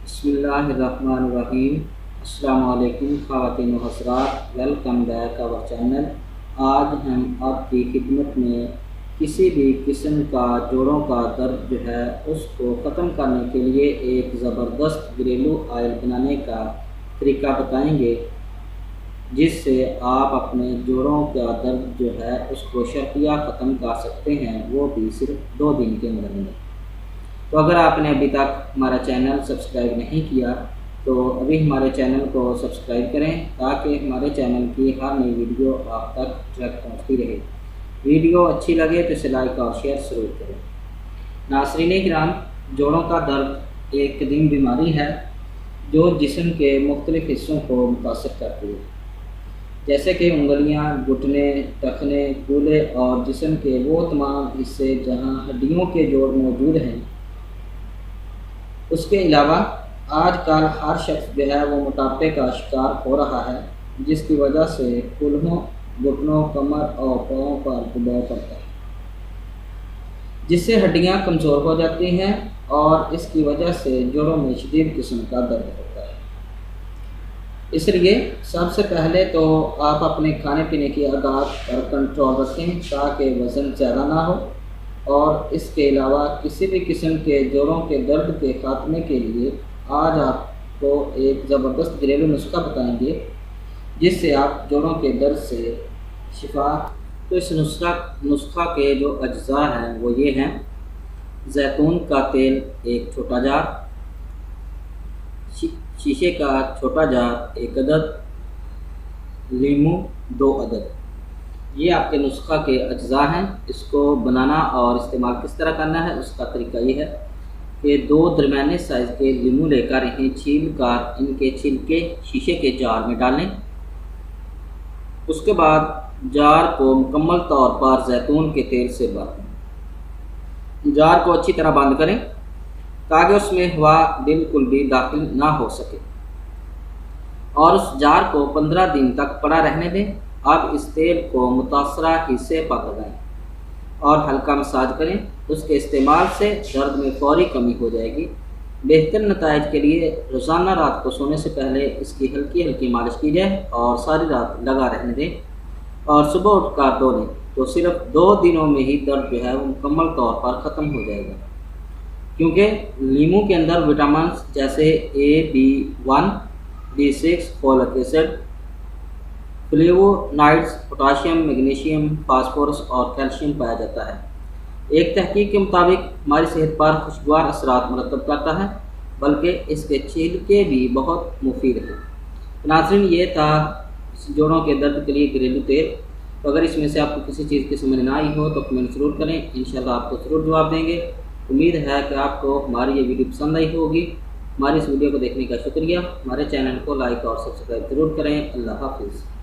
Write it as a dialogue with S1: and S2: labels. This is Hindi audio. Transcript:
S1: बिस्मिल्लाहिर्रहमानिर्रहीम। अस्सलाम वालेकुम ख़वातीन व हज़रात, वेलकम बैक आवर चैनल। आज हम आपकी खिदमत में किसी भी किस्म का जोड़ों का दर्द जो है उसको ख़त्म करने के लिए एक ज़बरदस्त घरेलू ऑयल बनाने का तरीका बताएंगे, जिससे आप अपने जोड़ों का दर्द जो है उसको शर्तिया ख़त्म कर सकते हैं, वो भी सिर्फ 2 दिन के अंदर। तो अगर आपने अभी तक हमारा चैनल सब्सक्राइब नहीं किया तो अभी हमारे चैनल को सब्सक्राइब करें, ताकि हमारे चैनल की हर नई वीडियो आप तक डायरेक्ट पहुँचती रहे। वीडियो अच्छी लगे तो इसे लाइक और शेयर ज़रूर करें। नाज़रीन किराम, जोड़ों का दर्द एक कदीम बीमारी है जो जिस्म के मुख्तलिफ़ हिस्सों को मुतासर करती है, जैसे कि उंगलियां, घुटने, टखने, कूल्हे और जिस्म के वो तमाम हिस्से जहां हड्डियों के जोड़ मौजूद हैं। उसके अलावा आजकल हर शख्स जो है वो मोटापे का शिकार हो रहा है, जिसकी वजह से कूल्हों, घुटनों, कमर और पाँव पर दबाव पड़ता है, जिससे हड्डियां कमज़ोर हो जाती हैं और इसकी वजह से जोड़ों में शदीद किस्म का दर्द होता है। इसलिए सबसे पहले तो आप अपने खाने पीने की आदत पर कंट्रोल रखें, ताकि वज़न ज़्यादा ना हो। और इसके अलावा किसी भी किस्म के जोड़ों के दर्द के ख़ात्मे के लिए आज आपको एक ज़बरदस्त घरेलू नुस्खा बताएंगे, जिससे आप जोड़ों के दर्द से शिफा। तो इस नुस्खा के जो अज्जा हैं वो ये हैं: जैतून का तेल 1 छोटा जार, शीशे का छोटा जार 1 अदद, लीमू 2 अदद। ये आपके नुस्खा के अज्जा हैं। इसको बनाना और इस्तेमाल किस तरह करना है उसका तरीका ये है कि 2 दरमियाने साइज़ के लीमू लेकर इन्हें छील कर इनके छिलके शीशे के जार में डालें। उसके बाद जार को मुकम्मल तौर पर जैतून के तेल से भरें। जार को अच्छी तरह बंद करें ताकि उसमें हवा बिल्कुल भी दाखिल ना हो सके, और उस जार को 15 दिन तक पड़ा रहने दें। अब इस तेल को मुतासरा हिस्से पर लगाएं और हल्का मसाज करें। उसके इस्तेमाल से दर्द में फौरी कमी हो जाएगी। बेहतर नताइज के लिए रोज़ाना रात को सोने से पहले इसकी हल्की हल्की मालिश की जाए और सारी रात लगा रहने दें, और सुबह उठकर धो लें। तो सिर्फ 2 दिनों में ही दर्द जो है वो मुकम्मल तौर पर ख़त्म हो जाएगा, क्योंकि लीमू के अंदर विटामिन जैसे A, B1, B6, folic acid, flavonoids, potassium, magnesium, phosphorus और कैल्शियम पाया जाता है। एक तहकीक के मुताबिक हमारी सेहत पर खुशगवार असरात मरतब करता है, बल्कि इसके छिलके भी बहुत मुफीद हैं। नाज़रीन, ये था जोड़ों के दर्द के लिए घरेलू तेल। तो अगर इसमें से आपको किसी चीज़ की समझ ना आई हो तो कमेंट ज़रूर करें, इंशाल्लाह आपको ज़रूर जवाब देंगे। उम्मीद है कि आपको हमारी ये वीडियो पसंद आई होगी। हमारी इस वीडियो को देखने का शुक्रिया। हमारे चैनल को लाइक और सब्सक्राइब ज़रूर करें। अल्लाह हाफिज़।